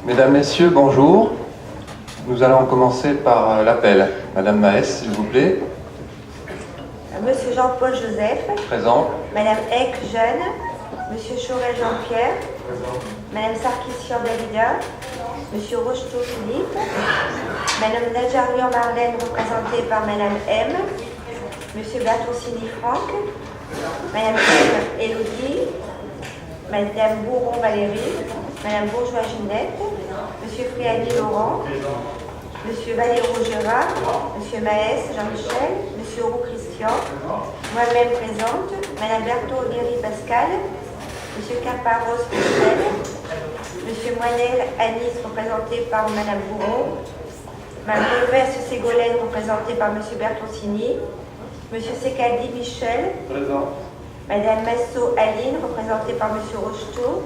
Mesdames, Messieurs, bonjour. Nous allons commencer par l'appel. Madame Maes, s'il vous plaît. Monsieur Jean-Paul Joseph. Présent. Madame Eck Jeanne. Monsieur Chorel Jean-Pierre. Madame Sarkissian Davida. Monsieur Rocheteau Philippe. Madame Najarian Marlène, représentée par Madame M. Monsieur Bertoncini Franck. Madame M. Élodie. Madame Bourron Valérie. Madame Bourgeois Ginette. Monsieur Friani Laurent. Monsieur Valéro Gérard. Monsieur Maes Jean-Michel. Monsieur Roux Christian. Moi-même présente. Madame Berthaud Guéry Pascal. Monsieur Caparos Michel. Monsieur Moinel Anis, représenté par Madame Bourron. Madame Reverse Ségolène, représentée par Monsieur Bertoncini. Monsieur Secaldi Michel. Présent. Madame Massot Aline, représentée par Monsieur Rocheteau.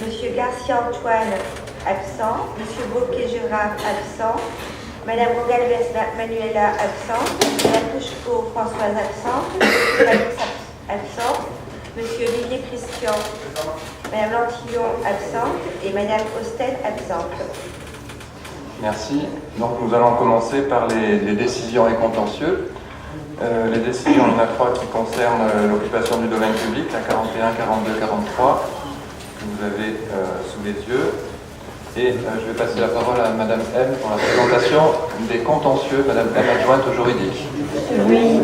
Monsieur Garcia Antoine, absent. Monsieur Bocquet Gérard, absent. Madame Rogalves Manuela, absente. Madame Touchepeau Françoise, absente. Madame absente. Monsieur Villiers Christian, Madame Lantillon, absente. Et Madame Hostel, absente. Merci. Donc nous allons commencer par les décisions et contentieux. Les décisions, il y en a 3 qui concernent l'occupation du domaine public, la 41, 42, 43, que vous avez sous les yeux. Et je vais passer la parole à Madame M pour la présentation des contentieux. Madame M, adjointe au juridique. Oui.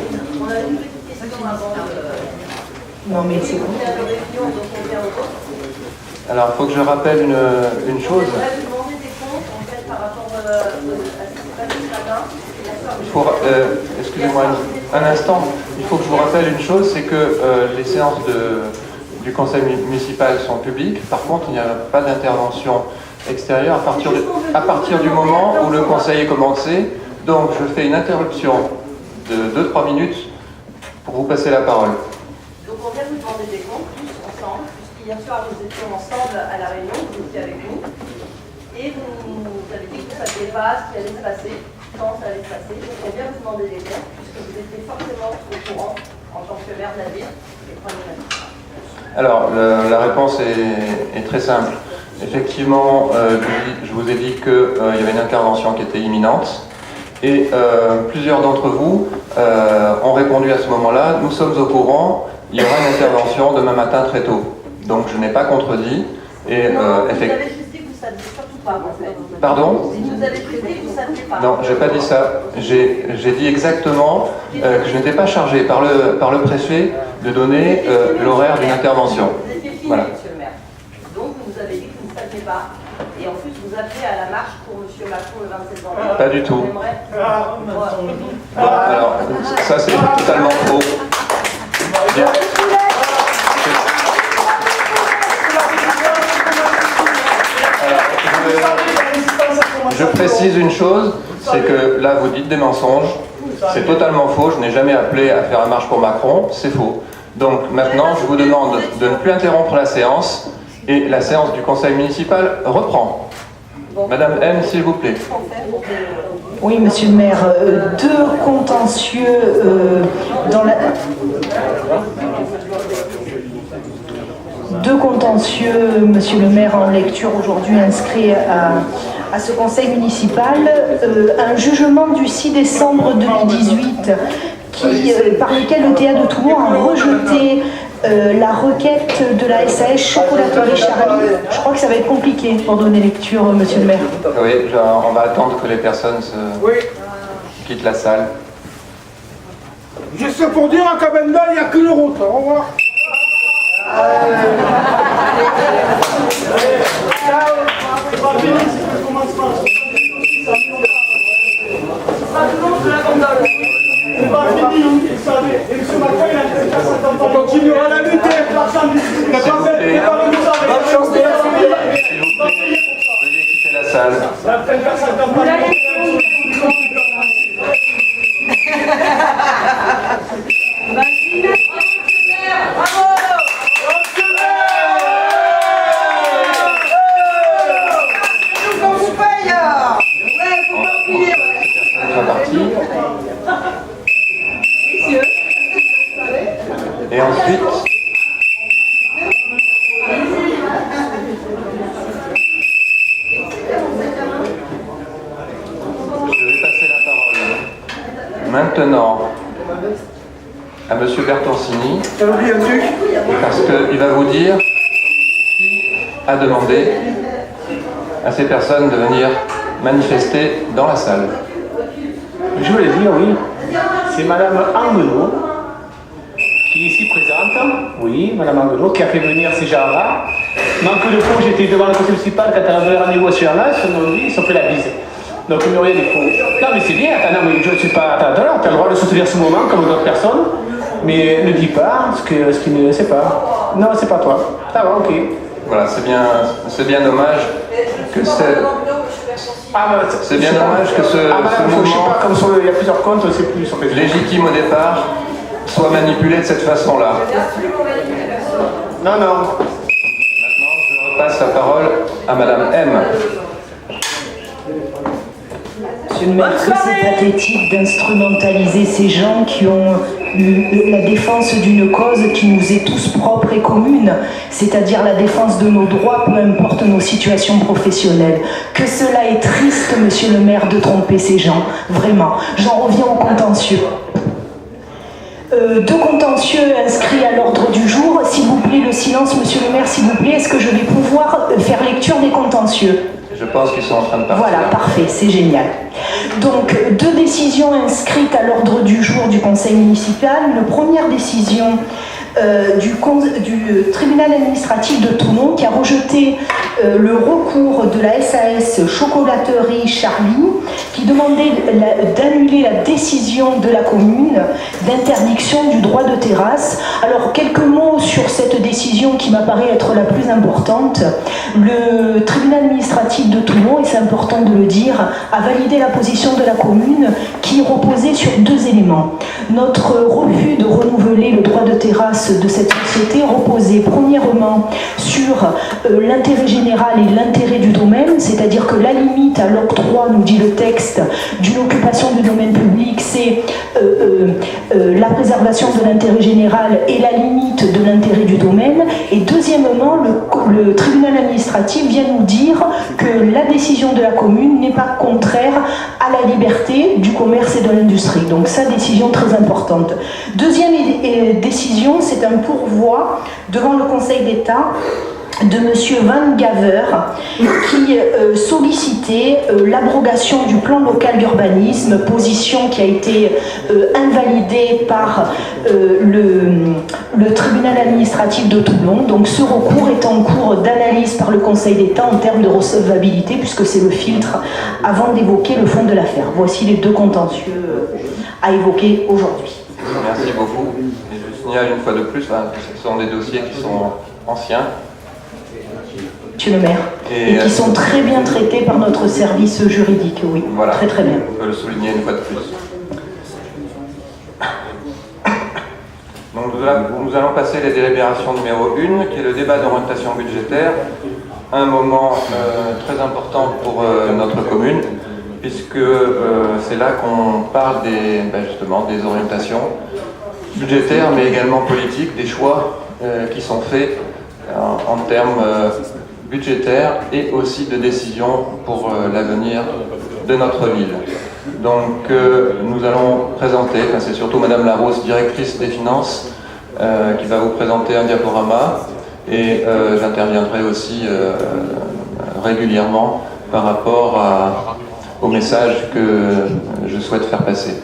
Non mais c'est bon. Alors il faut que je rappelle une chose. Excusez-moi un instant, il faut que je vous rappelle une chose, c'est que les séances du conseil municipal sont publiques. Par contre, il n'y a pas d'intervention extérieure à partir du moment où le conseil est commencé. Donc je fais une interruption de 2-3 minutes pour vous passer la parole. Donc on vient vous demander des comptes tous ensemble, puisqu'hier soir nous étions ensemble à la réunion, vous étiez avec nous, et vous nous avez dit que vous ne saviez pas ce qui allait se passer, quand ça allait se passer. Donc on vient vous demander des comptes, puisque vous étiez forcément au courant en tant que maire de la ville et premier magistrat. Alors la réponse est très simple. Effectivement, je vous ai dit qu'il y avait une intervention qui était imminente. Et plusieurs d'entre vous ont répondu à ce moment-là, nous sommes au courant, il y aura une intervention demain matin très tôt. Donc je n'ai pas contredit. Et, vous avez juste dit que vous ne saviez surtout pas, en fait. Pardon ? Vous avez juste dit que vous ne saviez pas. Non, je n'ai pas dit ça. J'ai dit exactement que je n'étais pas chargé par le préfet de donner l'horaire d'une intervention. Vous étiez fini, Voilà. monsieur le maire. Donc vous nous avez dit que vous ne saviez pas. Et en plus, vous appelez à la marche pour monsieur Macron le 27 janvier. Pas du tout. On aimerait... Alors, ça c'est totalement faux. Bien. Je précise une chose, c'est que là vous dites des mensonges, c'est totalement faux, je n'ai jamais appelé à faire une marche pour Macron, c'est faux. Donc maintenant je vous demande de ne plus interrompre la séance et la séance du conseil municipal reprend. Madame M, s'il vous plaît. Oui, monsieur le maire, 2 contentieux dans la... 2 contentieux, monsieur le maire, en lecture aujourd'hui inscrits à ce conseil municipal. Un jugement du 6 décembre 2018 par lequel le TA de Toulon a rejeté la requête de la SAS Chocolaterie Charlie. Je crois que ça va être compliqué pour donner lecture, monsieur le maire. Oui, on va attendre que les personnes quittent la salle. Juste pour dire, à Cabenda, il n'y a qu'une route. Au revoir. On continuera la lutte. Veuillez quitter la salle. Et ensuite, maintenant à M. Bertoncini, T'as oublié un truc? parce qu'il va vous dire qui a demandé à ces personnes de venir manifester dans la salle. Je voulais dire, oui, c'est Madame Anguenot qui est ici présente. Oui, Madame Anguenot qui a fait venir ces gens-là. Manque de peau, j'étais devant le conseil municipal quand elle avait rendez-vous à ce là ils se sont dit, ils sont fait la bise. Donc il n'y a rien de faux. Non mais c'est bien, attends, non mais je ne suis pas. Attends, tu as le droit de soutenir ce moment comme d'autres personnes, mais ne dis pas ce qu'il ne sait pas. Non, c'est pas toi. Ça va, ok. Voilà, c'est bien dommage que c'est bien dommage que ce madame, je sais mouvement pas, comme il y a plusieurs comptes, c'est plus sur Facebook. légitime au départ soit manipulé de cette façon-là. Non, non. Maintenant, je repasse la parole à Madame M. Monsieur le maire, que c'est pathétique d'instrumentaliser ces gens qui ont eu la défense d'une cause qui nous est tous propre et commune, c'est-à-dire la défense de nos droits, peu importe nos situations professionnelles. Que cela est triste, monsieur le maire, de tromper ces gens, vraiment. J'en reviens au contentieux. Deux contentieux inscrits à l'ordre du jour. S'il vous plaît, le silence, monsieur le maire, s'il vous plaît, est-ce que je vais pouvoir faire lecture des contentieux ? Je pense qu'ils sont en train de partir. Voilà, parfait, c'est génial. Donc, deux décisions inscrites à l'ordre du jour du conseil municipal. Une première décision du tribunal administratif de Toulon qui a rejeté le recours de la SAS Chocolaterie Charlie qui demandait d'annuler la décision de la commune d'interdiction du droit de terrasse. Alors, quelques mots sur cette décision qui m'apparaît être la plus importante. Le tribunal administratif de Toulon, et c'est important de le dire, a validé la position de la commune qui reposait sur deux éléments. Notre refus de renouveler le droit de terrasse de cette société reposait premièrement sur l'intérêt général et l'intérêt du domaine, c'est-à-dire que la limite à l'octroi, nous dit le texte, d'une occupation du domaine public, c'est la préservation de l'intérêt général et la limite de l'intérêt du domaine. Et deuxièmement, le tribunal administratif vient nous dire que la décision de la commune n'est pas contraire à la liberté du commerce et de l'industrie. Donc ça, décision très importante. Deuxième décision, c'est un pourvoi devant le Conseil d'État de M. Van Gaver qui sollicitait l'abrogation du plan local d'urbanisme, position qui a été invalidée par le tribunal administratif de Toulon. Donc ce recours est en cours d'analyse par le Conseil d'État en termes de recevabilité puisque c'est le filtre avant d'évoquer le fond de l'affaire. Voici les deux contentieux à évoquer aujourd'hui. Merci beaucoup. Et je signale une fois de plus que ce sont des dossiers qui sont anciens. Monsieur le maire, et qui sont très bien traités par notre service juridique, oui, voilà, très très bien. On peut le souligner une fois de plus. Donc nous allons passer les délibérations numéro 1, qui est le débat d'orientation budgétaire, un moment très important pour notre commune, puisque c'est là qu'on parle justement des orientations budgétaires, mais également politiques, des choix qui sont faits en termes budgétaires et aussi de décisions pour l'avenir de notre ville. Donc nous allons présenter, c'est surtout Madame Larose, directrice des finances, qui va vous présenter un diaporama et j'interviendrai aussi régulièrement par rapport au message que je souhaite faire passer.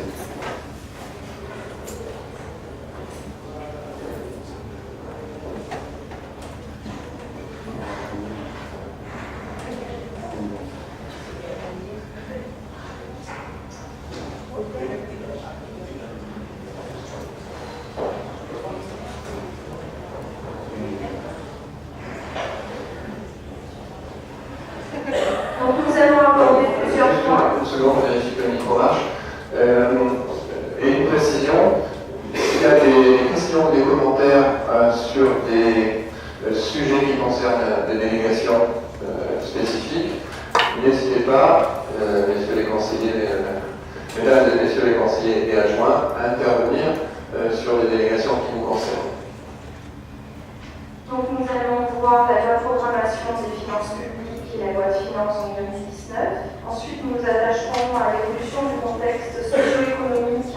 Ensuite, nous nous attacherons à l'évolution du contexte socio-économique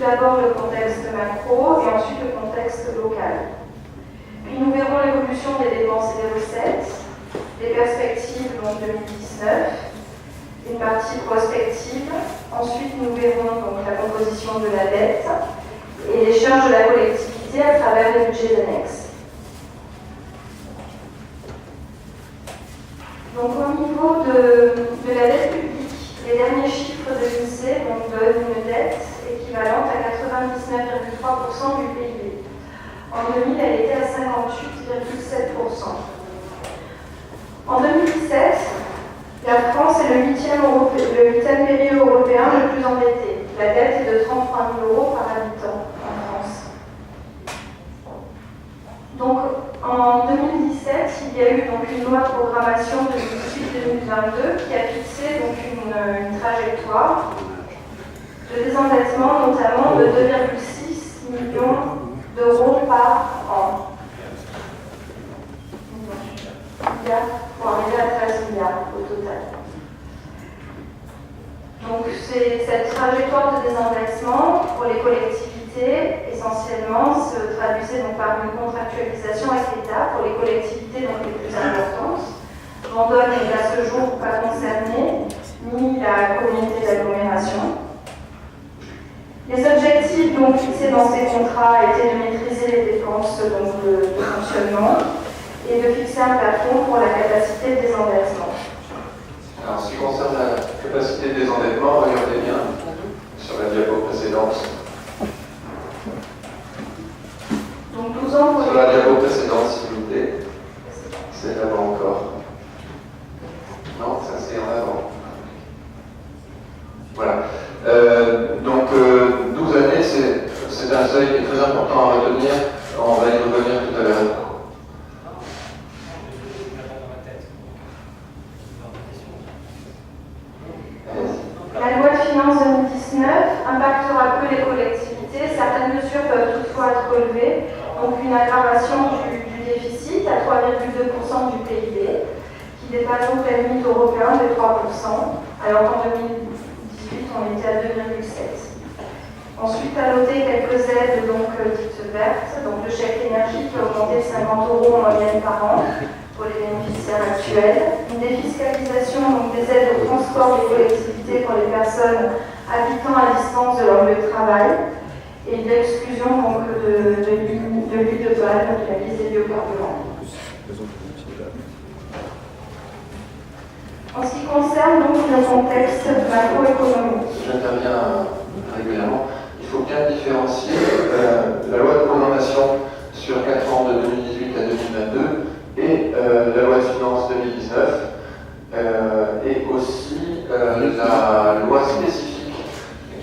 d'abord le contexte macro et ensuite le contexte local. Puis nous verrons l'évolution des dépenses et des recettes, les perspectives donc 2019, une partie prospective. Ensuite, nous verrons donc la composition de la dette et les charges de la collectivité à travers les budgets annexes. Donc au niveau de la dette publique, les derniers chiffres de l'INSEE donnent une dette équivalente à 99,3% du PIB. En 2000, elle était à 58,7%. En 2017, la France est le 8e pays européen le plus endetté. La dette est de 33 000 € par habitant en France. Donc, en 2017, il y a eu donc une loi de programmation 2018-2022 qui a fixé donc une trajectoire de désendettement, notamment de 2,6 millions d'euros par an. Pour arriver à 13 milliards au total. Donc cette trajectoire de désendettement pour les collectivités essentiellement se traduisait donc par une contractualisation avec l'État pour les collectivités donc les plus importantes. Vendôme n'est à ce jour pas concernée, ni la communauté d'agglomération. Les objectifs donc fixés dans ces contrats étaient de maîtriser les dépenses donc, de fonctionnement et de fixer un plafond pour la capacité de désendettement. Alors, en ce qui concerne la capacité de désendettement, regardez bien sur la diapo précédente. Donc 12 ans pour sur la diapo précédente, s'il vous plaît. C'est l'avant encore. Non, ça c'est en avant. Voilà. Donc 12 années, c'est un seuil qui est très important à retenir. On va y revenir tout à l'heure. La loi de finances 2019 impactera peu les collectivités. Certaines mesures peuvent toutefois être relevées. Donc une aggravation du déficit à 3,2% du PIB, qui dépasse donc la limite européenne de 3%, alors qu'en 2018 on était à 2,7%. Ensuite, à noter quelques aides donc, dites vertes, donc le chèque énergie qui a augmenté de 50 € en moyenne par an pour les bénéficiaires actuels, une défiscalisation donc, des aides au transport des collectivités pour les personnes habitant à distance de leur lieu de travail, et une exclusion donc, de l'huile de palme de la liste des biocarburants. En ce qui concerne donc le contexte macroéconomique. J'interviens régulièrement. Il faut bien différencier la loi de programmation sur 4 ans de 2018 à 2022 et la loi de finances 2019 et aussi la loi spécifique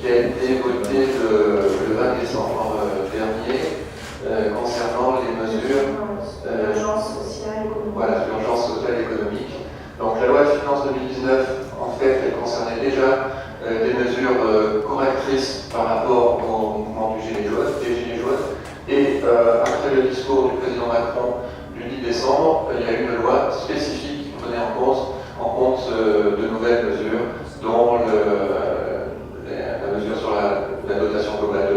qui a été votée le 20 décembre dernier concernant les mesures d'urgence sociale et économique. Voilà, l'urgence sociale et économique. Donc la loi de finances 2019, en fait, elle concernait déjà des mesures correctrices par rapport au mouvement des Gilets jaunes. Et après le discours du président Macron du 10 décembre, il y a eu une loi spécifique qui prenait en compte de nouvelles mesures, dont la mesure sur la dotation globale,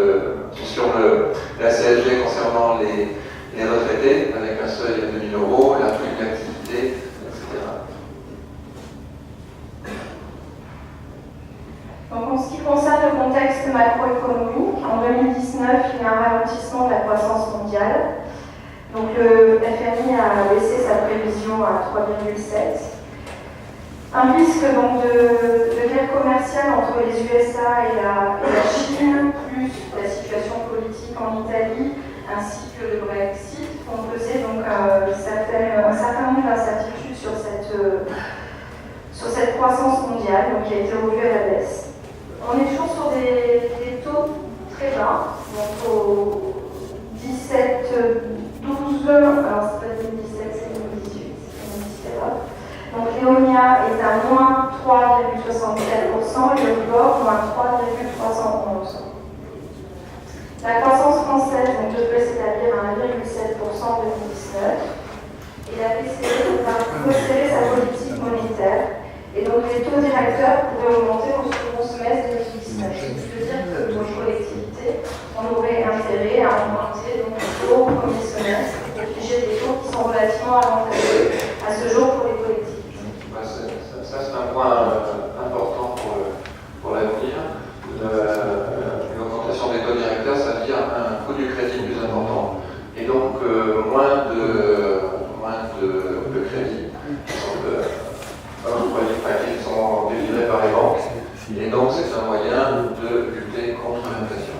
sur la CSG concernant les retraités, avec un seuil à 2 000 €, la prime d'activité, etc. Donc, en ce qui concerne le contexte macroéconomique, en 2019, il y a un ralentissement de la croissance mondiale. Donc, le FMI a baissé sa prévision à 3,7. Un risque donc, de guerre commerciale entre les USA et la Chine, plus la situation politique en Italie, ainsi que le Brexit, font peser donc, un certain nombre d'incertitudes sur cette croissance mondiale donc, qui a été revue à la baisse. On est toujours sur des taux très bas, donc au 17-12, alors c'est pas 2017, c'est 2018, c'est 2017. Donc l'éolien est à moins 3,64% et le bord moins 3,311%. La croissance française donc, devrait s'établir à 1,7% en 2019 et la BCE va resserrer sa politique monétaire. Et donc les taux directeurs pourraient augmenter au second semestre 2019. Ce qui veut dire que nos collectivités par les banques, et donc c'est un moyen de lutter contre l'inflation.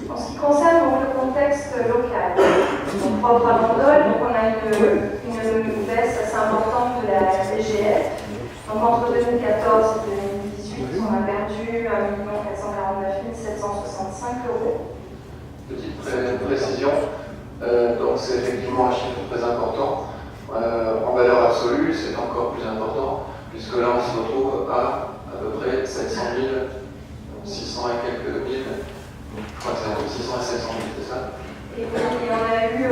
En ce qui concerne donc, le contexte local, donc, propre à Bandol, donc on a une baisse assez importante de la DGF. Donc entre 2014 et 2018, on a perdu 1 449 765 €. Petite précision, donc c'est effectivement un chiffre très important. En valeur absolue, c'est encore plus important, puisque là on se retrouve à peu près 700 000, 600 et quelques mille. Je crois que c'est entre 600 et 700 000, c'est ça? Et on a eu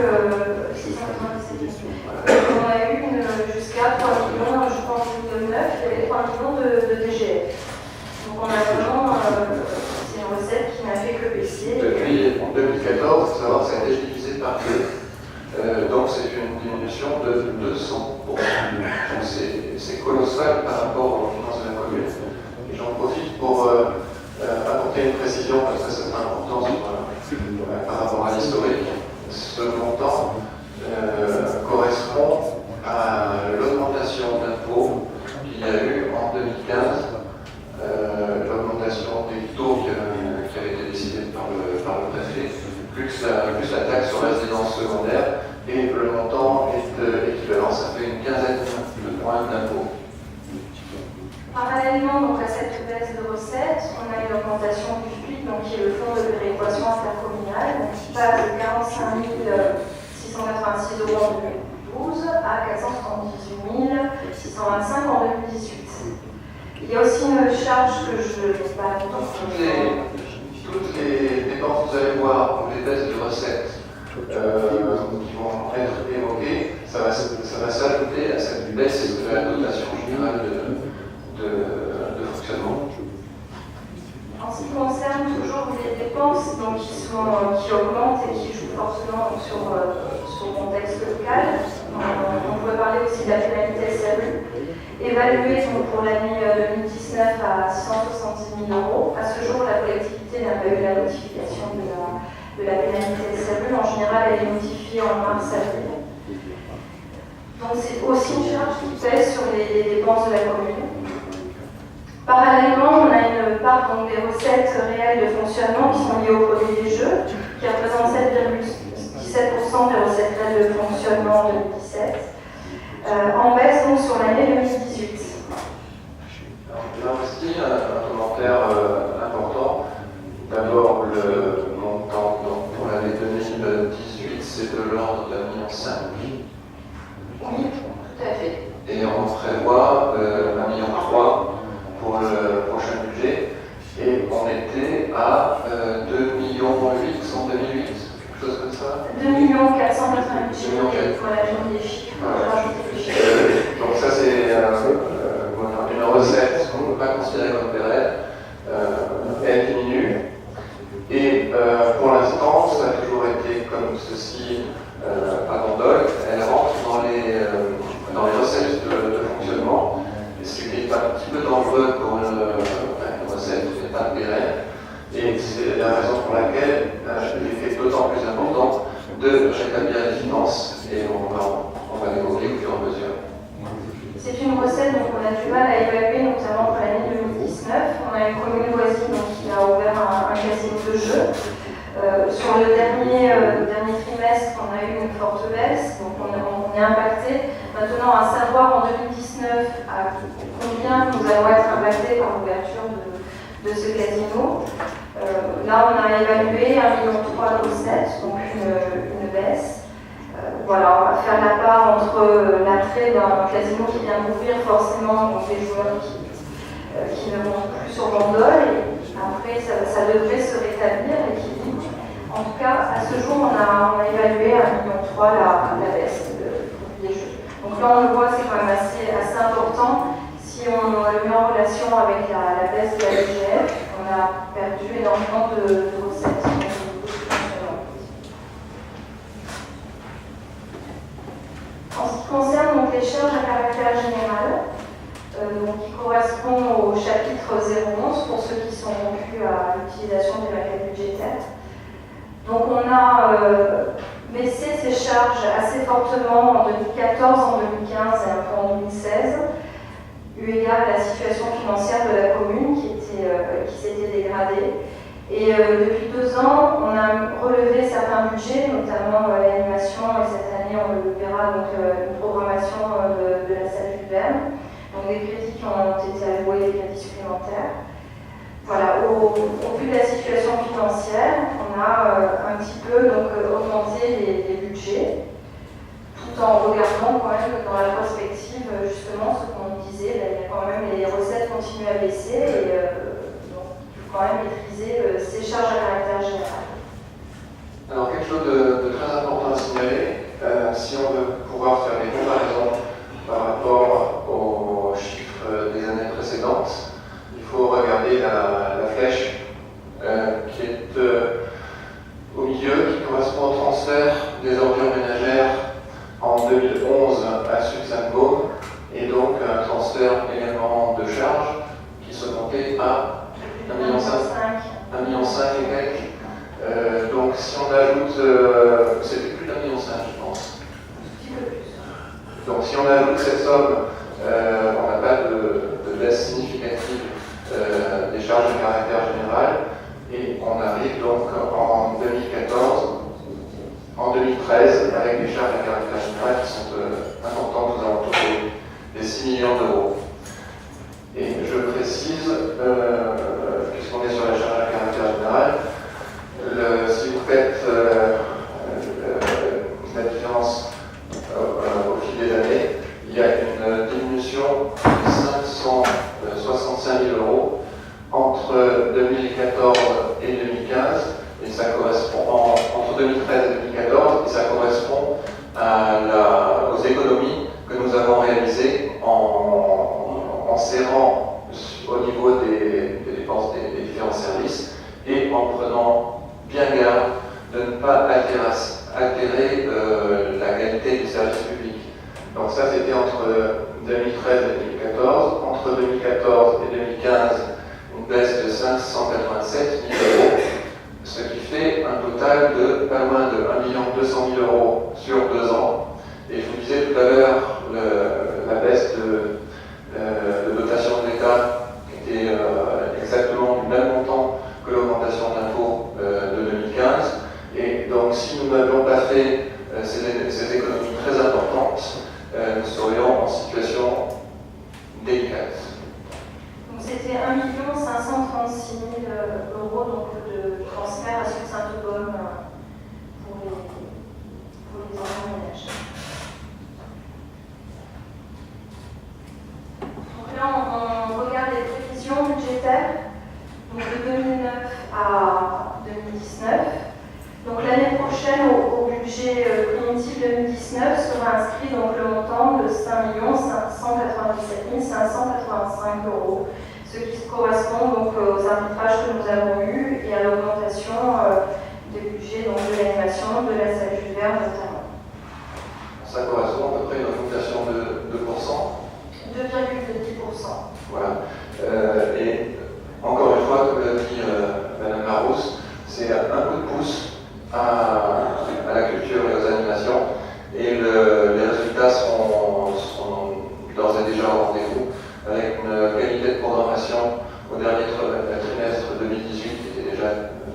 697 000. On a eu jusqu'à 3 millions, je pense, de 9, il y avait 3 millions de DGF. Donc on a vraiment, c'est une recette qui n'a fait que baisser. Depuis 2014, il faut savoir que ça a été divisé par 2. Donc c'est une diminution de 200%. Donc c'est colossal par rapport aux finances de la commune. Et j'en profite pour apporter une précision, parce que c'est important par rapport à l'historique. Ce montant correspond à l'augmentation d'impôts qu'il y a eu en 2015, l'augmentation des taux qui avait été décidée par le préfet, plus la taxe sur la résidence secondaire, et le montant est équivalent, ça fait une quinzaine de points d'impôts. Parallèlement donc, à cette baisse de recettes, on a une augmentation du FPIC, donc qui est le fonds de péréquation intercommunale, qui passe de 45 686 € en 2012 à 478 625 € en 2018. Il y a aussi une charge que je n'ai pas toutes les dépenses que vous allez voir, donc les baisses de recettes qui vont être évoquées, ça va s'ajouter à cette baisse de la dotation générale de fonctionnement. En ce qui concerne toujours les dépenses donc, qui augmentent et qui jouent fortement donc, sur le contexte local, on peut parler aussi de la pénalité SRU, évaluée donc, pour l'année 2019 à 170 000 €. À ce jour, la collectivité n'a pas eu la notification de la pénalité SRU. En général, elle est notifiée en mars-avril. Donc c'est aussi une charge qui pèse sur les dépenses de la commune. Parallèlement, on a une part donc, des recettes réelles de fonctionnement qui sont liées au produit des jeux, qui représente 7,17% des recettes réelles de fonctionnement en 2017, en baisse donc sur l'année 2018. Là aussi, un commentaire important. D'abord, le montant pour l'année 2018, c'est de l'ordre de 1,5 million. Oui, tout à fait. Et on prévoit 1,3 million pour le prochain budget, et on était à 2,8 millions en 2008, quelque chose comme ça. 2 498 000, voilà, j'ai mis les chiffres, rajouter les chiffres. Donc ça c'est une recette qu'on ne peut pas considérer comme pérenne, elle diminue, et pour l'instant ça a toujours été comme ceci à Bandol, elle rentre dans les recettes de fonctionnement. Ce qui est un petit peu dangereux pour une recette qui n'est pas pérenne, et c'est la raison pour laquelle il est d'autant plus important de rétablir les finances, et on va l'évoquer au fur et à mesure. C'est une recette dont on a du mal à évaluer, notamment pour l'année 2019. On a une commune voisine donc, qui a ouvert un casino de jeux. Sur le dernier trimestre, on a eu une forte baisse, donc on est impacté. Maintenant, à savoir en 2019 à combien nous allons être impactés par l'ouverture de ce casino. Là, on a évalué 1,3 million de recettes, donc une baisse. Voilà, on va faire la part entre l'attrait d'un casino qui vient d'ouvrir, forcément, donc des joueurs qui ne vont plus sur Bandol, et après ça devrait se rétablir, l'équilibre. En tout cas, à ce jour, on a évalué à 1,3 million la baisse des jeux. Donc là, on le voit, c'est quand même assez important. Si on le met en relation avec la baisse de la DGF, on a perdu énormément de recettes. En ce qui concerne donc, les charges à caractère général, qui correspondent au chapitre 011 pour ceux qui sont rompus à l'utilisation des maquettes budgétaires. Donc on a baissé ses charges assez fortement en 2014, en 2015 et un peu en 2016, eu égard à la situation financière de la commune qui s'était dégradée. Et depuis 2 ans, on a relevé certains budgets, notamment l'animation, et cette année on le verra, donc une programmation de la salle Jules Verne, donc des crédits qui ont été alloués, des crédits supplémentaires. Voilà, au vu de la situation financière, on a un petit peu augmenté les budgets, tout en regardant quand même dans la prospective justement ce qu'on disait, là, il y a quand même les recettes continuent à baisser et donc il faut quand même maîtriser ces charges à caractère général. Alors quelque chose de très important à signaler, si on veut pouvoir faire des comparaisons par rapport aux chiffres des années précédentes, il faut regarder la flèche qui est au milieu, qui correspond au transfert des ordures ménagères en 2011 à Sud-Saint-Baume, et donc un transfert également de charges qui se montait à 1,5 million et quelques. Donc si on ajoute, c'était plus d'1,5 million je pense. Donc si on ajoute cette somme, on n'a pas de baisse significative des charges de caractère général, et on arrive donc en 2014, en 2013, avec des charges à caractère général qui sont importantes aux alentours des 6 millions d'euros. Et je précise, puisqu'on est sur la charge à caractère général, si vous faites la différence au fil des années, il y a une diminution de 565 000 euros entre 2014 et 2015, et ça correspond entre 2013 et 2014, et ça correspond aux économies que nous avons réalisées en serrant au niveau des dépenses des différents services et en prenant bien garde de ne pas altérer la qualité du service public. Donc ça c'était entre 2013 et 2014. Entre 2014 et 2015, une baisse de 587 000 euros, ce qui fait un total de pas loin de 1 200 000 euros sur 2 ans. Et je vous disais tout à l'heure, la baisse de dotation de l'État était exactement du même montant que l'augmentation d'impôts de 2015. Et donc si nous n'avions pas fait ces économies très importantes, nous serions en situation délicate. Donc c'était 1 536 000 euros donc, de transfert à Sud-Saint-Baume pour les enfants ménagers. Donc là on regarde les prévisions budgétaires donc de 2009 à 2019. Donc l'année prochaine, au budget primitif 2019, sera inscrit donc, le montant de 5 597 585 euros, ce qui correspond donc, aux arbitrages que nous avons eus et à l'augmentation des budgets donc, de l'animation, de la salle Jules Verne notamment. Ça correspond à peu près à une augmentation de 2%. 2,10%. Voilà. Et encore une fois, comme l'a dit Madame Marousse, c'est un coup de pouce à la culture et aux animations, et les résultats sont d'ores et déjà au rendez-vous, avec une qualité de programmation au dernier trimestre 2018 qui était déjà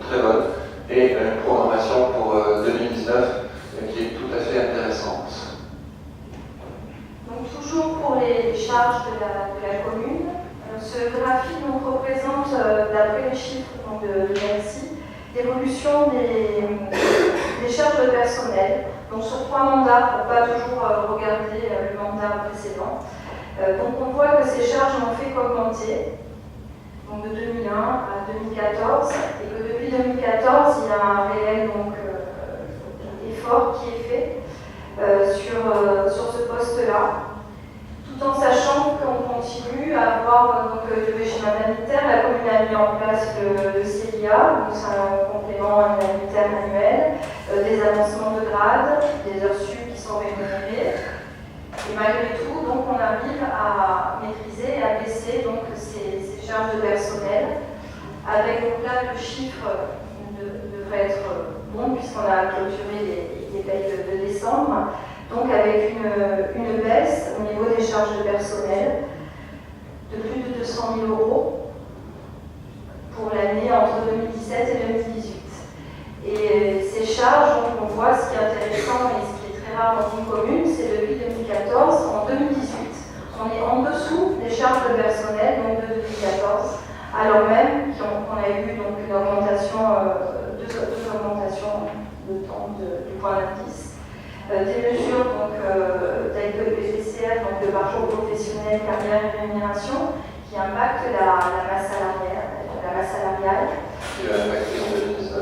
très bonne, et une programmation pour 2019 qui est tout à fait intéressante. Donc toujours pour les charges de la commune, ce graphique donc, représente, d'après les chiffres donc, de l'ENSI, l'évolution des charges de personnel, donc sur 3 mandats, pour ne pas toujours regarder le mandat précédent. Donc on voit que ces charges n'ont fait qu'augmenter, donc de 2001 à 2014, et que depuis 2014, il y a un réel donc, effort qui est fait sur ce poste-là, tout en sachant qu'on continue à avoir donc, le régime indemnitaire. La commune a mis en place le CELIA, donc c'est un complément indemnitaire annuel, des avancements de grade, des heures sup qui sont rémunérées. Et malgré tout, donc, on arrive à maîtriser et à baisser donc, ces charges de personnel. Avec donc, là, le chiffre devrait être bon puisqu'on a clôturé les des payes de décembre, donc avec une baisse au niveau des charges de personnel de plus de 200 000 € pour l'année entre 2017 et 2018. Et ces charges, donc on voit ce qui est intéressant et ce qui est très rare dans une commune, c'est depuis 2014, en 2018, on est en dessous des charges de personnel donc de 2014, alors même qu'on a eu donc une augmentation, deux augmentations de temps du point d'indice, des mesures donc telles que le PPCR, donc le parcours professionnel, carrière et rémunération, qui impactent la masse salariale. Qui a impacté en 2019.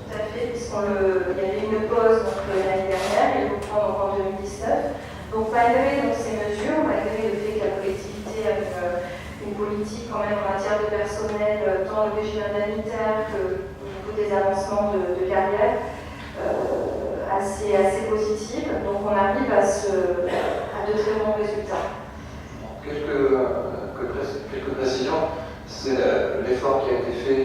Tout à fait, puisqu'il y avait une pause l'année dernière et reprend donc en 2019. Donc malgré donc, ces mesures, malgré le fait que la collectivité a une politique quand même en matière de personnel, tant le régime indemnitaire que au niveau des avancements de carrière, assez positive. Donc on arrive à de très bons résultats. Quelques précisions. C'est l'effort qui a été fait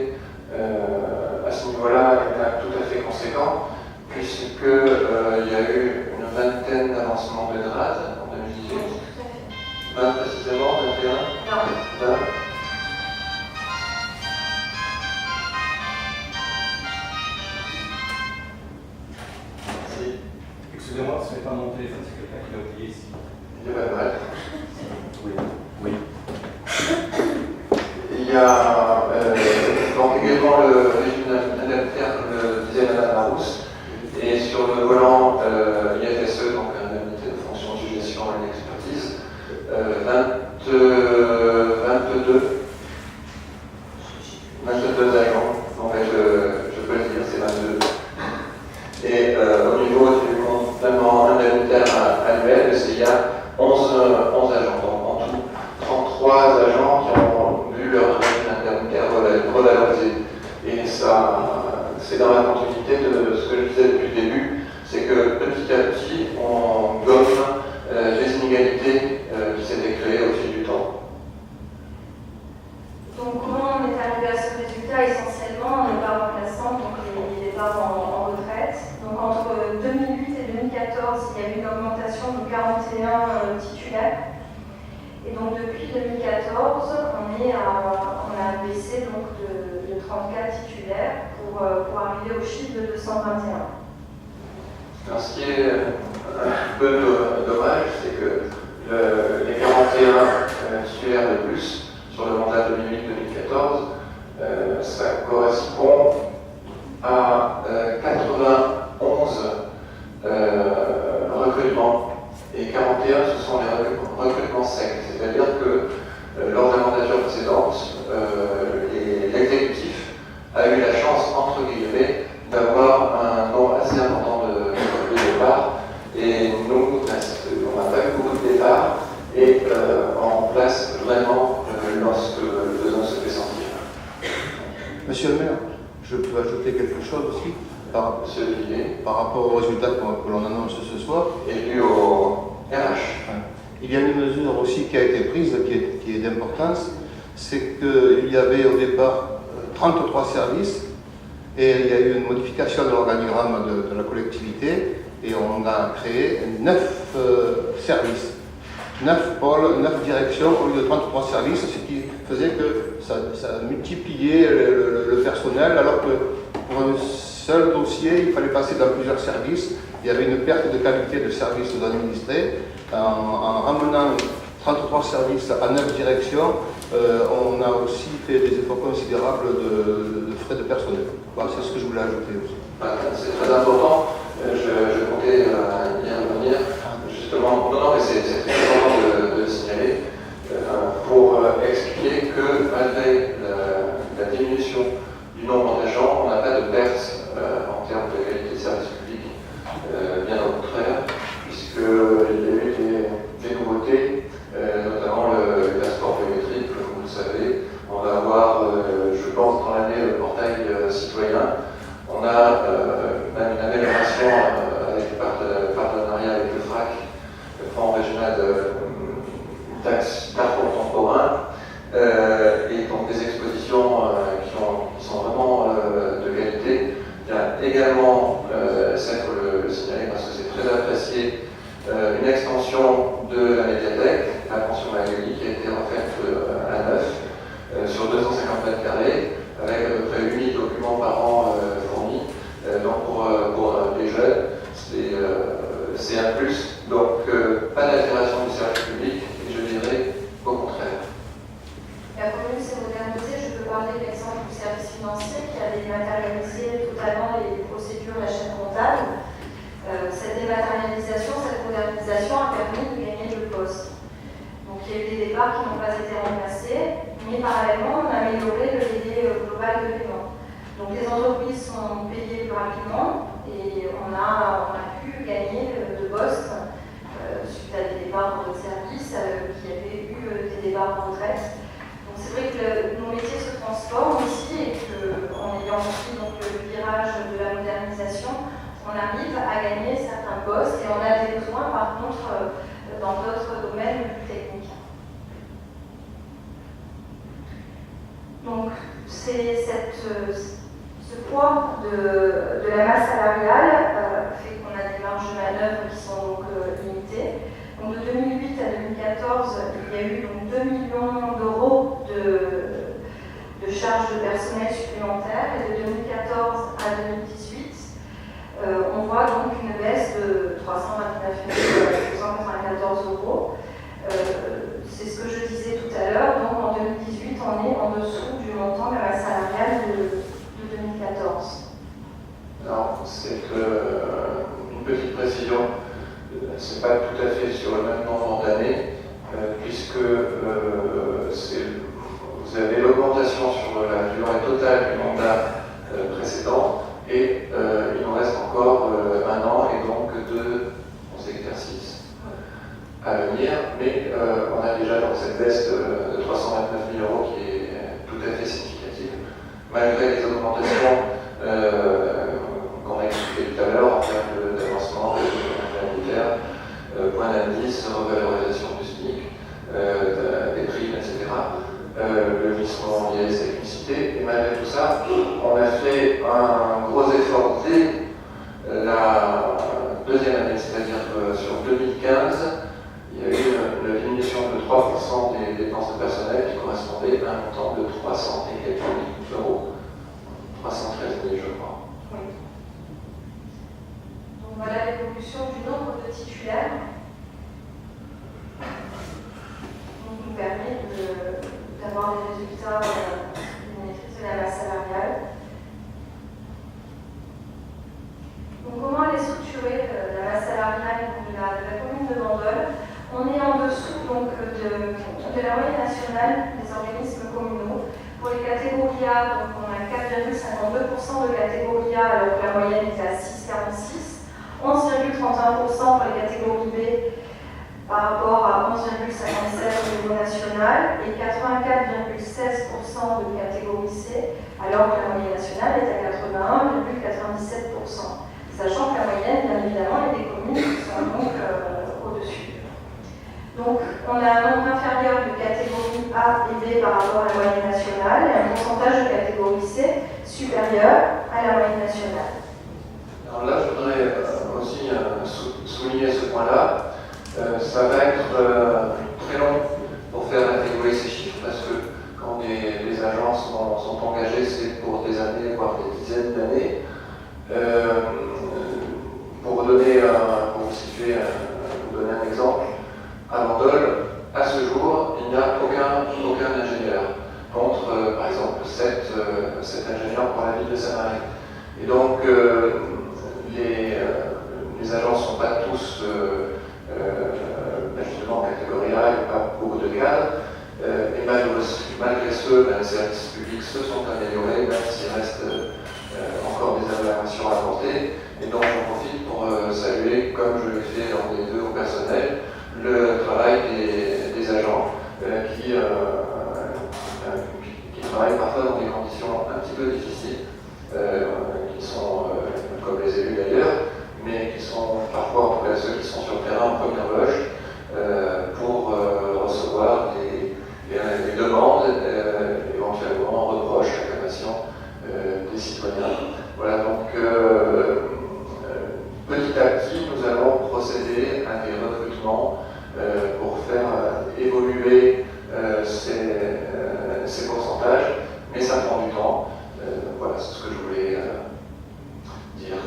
à ce niveau-là est tout à fait conséquent, puisqu'il y a eu une vingtaine d'avancements de grade en 2018. 20 précisément, 21 20. Excusez-moi, ce n'est pas mon téléphone, c'est quelqu'un qui l'a oublié ici. Il y a pas de mal. Oui. Oui. Il y a donc également le régime indemnitaire, comme le disait Madame Larousse, et sur le volant IFSE, donc indemnité de fonction de gestion et d'expertise, 22 agents, donc je peux le dire, c'est 22. Et au niveau du complément indemnitaire annuel, il y a 11 agents, donc en tout 33 agents qui ont vu leur régime indemnitaire revalorisé. Et ça, c'est dans la continuité de ce que je disais depuis le début, c'est que petit à petit, on gomme les inégalités qui s'étaient créées au fil du temps. Donc comment on est arrivé à ce résultat? Essentiellement en départ remplaçant, donc les départs en retraite. Donc entre 2008 et 2014, il y a eu une augmentation de 41 titulaires. Et donc depuis 2014, on a baissé donc de 34 titulaires pour arriver au chiffre de 221. Alors, ce qui est un peu dommage, c'est que les 41 titulaires de plus sur le mandat 2008-2014, ça correspond à 91 recrutements. Et 41, ce sont les recrutements secs. C'est-à-dire que lors de la mandature précédente, l'exécutif a eu la chance, entre guillemets, d'avoir un nombre assez important de départs. Et nous, on n'a pas eu beaucoup de départs et on place vraiment lorsque le besoin se fait sentir. Monsieur le maire, je peux ajouter quelque chose aussi par rapport aux résultats que l'on annonce ce soir. Et dû au RH. Il y a une mesure aussi qui a été prise, qui est d'importance, c'est qu'il y avait au départ 33 services et il y a eu une modification de l'organigramme de la collectivité et on a créé 9 services, 9 pôles, 9 directions au lieu de 33 services, ce qui faisait que ça multipliait le personnel alors que pour un seul dossier, il fallait passer dans plusieurs services. Il y avait une perte de qualité de services aux administrés. En ramenant 33 services à 9 directions, on a aussi fait des efforts considérables de frais de personnel. Voilà, c'est ce que je voulais ajouter aussi. C'est très important. Je comptais y revenir. Justement, non, mais c'est très important de le signaler pour expliquer que malgré la diminution du nombre d'agents, on n'a pas de perte en termes de qualité de service public, bien au contraire, puisqu'il y a eu des nouveautés, notamment le passeport biométrique, comme vous le savez. On va avoir, je pense, dans l'année, le portail citoyen. On a même une amélioration avec le partenariat avec le FRAC, le Fonds régional de taxe d'art contemporain, et donc des expositions qui sont vraiment de qualité. Il y a l'extension de la médiathèque, la pension Magali, qui a été refaite à neuf, sur 250 mètres carrés, avec à peu près 8000 documents par an fournis. Donc pour les jeunes, c'est un plus. Donc pas d'altération du service public, et je dirais au contraire. La commune s'est modernisée. Je peux parler de l'exemple du service financier qui a dématérialisé totalement les procédures d'achat comptable. Cette dématérialisation, cette modernisation a permis de gagner le poste. Donc il y a eu des départs qui n'ont pas été remplacés, mais parallèlement on a amélioré le délai global de paiement. Donc les entreprises sont payées plus rapidement et on a pu gagner de postes suite à des départs en service qui avaient eu des départs en retraite. Donc c'est vrai que nos métiers se transforment aussi et qu'en ayant pris donc, le virage de la modernisation, on arrive à gagner certains postes et on a des besoins par contre dans d'autres domaines plus techniques. Donc c'est ce poids de la masse salariale fait qu'on a des marges de manœuvre qui sont donc limitées. Donc de 2008 à 2014, il y a eu donc 2 millions d'euros de charges de personnel supplémentaires et de 2014 à 2018, on voit donc une baisse de 329 294 euros. C'est ce que je disais tout à l'heure, donc en 2018, on est en dessous du montant de la masse salariale de 2014. Non, c'est une petite précision. C'est pas tout à fait sur le même nombre d'années, puisque vous avez l'augmentation sur la durée totale du mandat précédent, et il nous reste encore un an et donc 2 exercices à venir, mais on a déjà donc cette baisse de 329 000 euros qui est tout à fait significative, malgré les augmentations qu'on a expliquées tout à l'heure en termes d'avancement, point d'indice, revalorisation du SMIC, des primes, etc., le glissement vieillesse et technicité, et malgré tout ça, on a fait un gros effort dès la deuxième année, c'est-à-dire sur 2015, il y a eu une diminution de 3% des dépenses de personnel qui correspondait à un montant de 300 et quelques millions d'euros, 313 000 je crois. Oui. Donc voilà l'évolution du nombre de titulaires. Donc nous permet d'avoir des résultats d'une maîtrise de la masse salariale. Donc comment elle est structurée, la masse salariale de la commune de Bandol? On est en dessous donc, de la moyenne nationale des organismes communaux. Pour les catégories A, donc, on a 4,52% de catégorie A alors que la moyenne est à 6,46%, 11,31% pour les catégories B par rapport à 11,57% au niveau national et 84,16% de catégorie C alors que la moyenne nationale est à 81,97%. Sachant que la moyenne, bien évidemment, est des communes qui sont donc au-dessus. Donc, on a un nombre inférieur de catégories A et B par rapport à la moyenne nationale et un pourcentage de catégorie C supérieur à la moyenne nationale. Alors là, je voudrais aussi souligner ce point-là. Ça va être très long pour faire intégrer ces chiffres parce que quand les agences sont engagées, c'est pour des années, voire des dizaines d'années. Pour vous situer, vous donner un exemple, à Bandol, à ce jour, il n'y a aucun ingénieur contre, par exemple, 7 ingénieurs pour la ville de Saint-Marie. Et donc, les agents ne sont pas tous justement en catégorie A, il n'y a pas beaucoup de cadres. Et malgré ce, les services publics se sont améliorés, même s'il reste encore des améliorations à apporter. Et donc j'en profite pour saluer, comme je l'ai fait lors des 2 au personnel, le travail des agents qui travaillent parfois dans des conditions un petit peu difficiles, qui sont, comme les élus d'ailleurs, mais qui sont parfois, en tout cas ceux qui sont sur le terrain en première loge, pour recevoir les demandes, éventuellement reproches, réclamations des citoyens. Voilà, donc petit à petit, nous allons procéder à des recrutements pour faire évoluer ces pourcentages, mais ça prend du temps. Voilà, c'est ce que je voulais dire.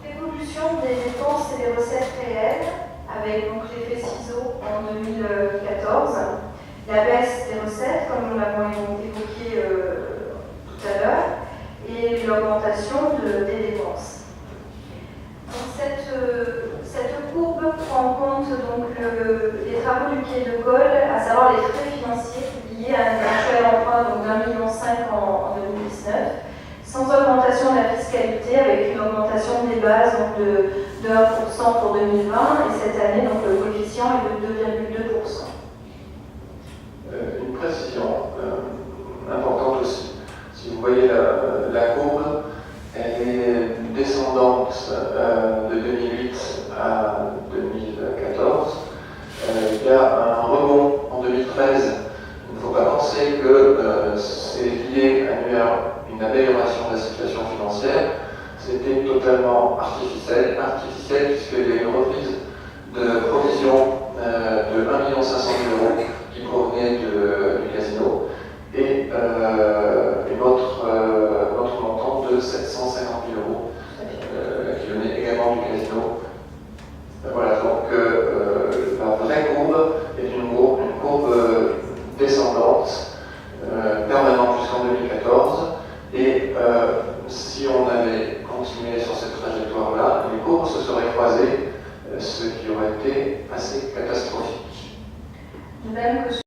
L'évolution des dépenses et des recettes réelles, avec donc l'effet ciseau en 2014, la baisse des recettes, comme nous l'avons évoqué tout à l'heure, et l'augmentation des dépenses. Donc cette courbe prend en compte donc, les travaux du Quai de Gaulle, à savoir les frais financiers liés à un éventuel emprunt d'1,5 million en 2019, sans augmentation de la fiscalité, avec une augmentation des bases donc, de 1% pour 2020, et cette année, donc, le coefficient est de 2,2%. Une précision importante aussi. Si vous voyez la courbe, elle est descendante de 2008 à 2014. Il y a un rebond en 2013. Il ne faut pas penser que c'est lié à une amélioration de la situation financière. C'était totalement artificiel puisqu'il y a eu une reprise de provision de 1 500 000 € qui provenait du casino et un autre montant de 750 000 € qui venait également du casino. Voilà, donc la vraie courbe est une courbe descendante permanente jusqu'en 2014 et si on avait continué sur cette trajectoire-là, les courbes se seraient croisées, ce qui aurait été assez catastrophique. De même que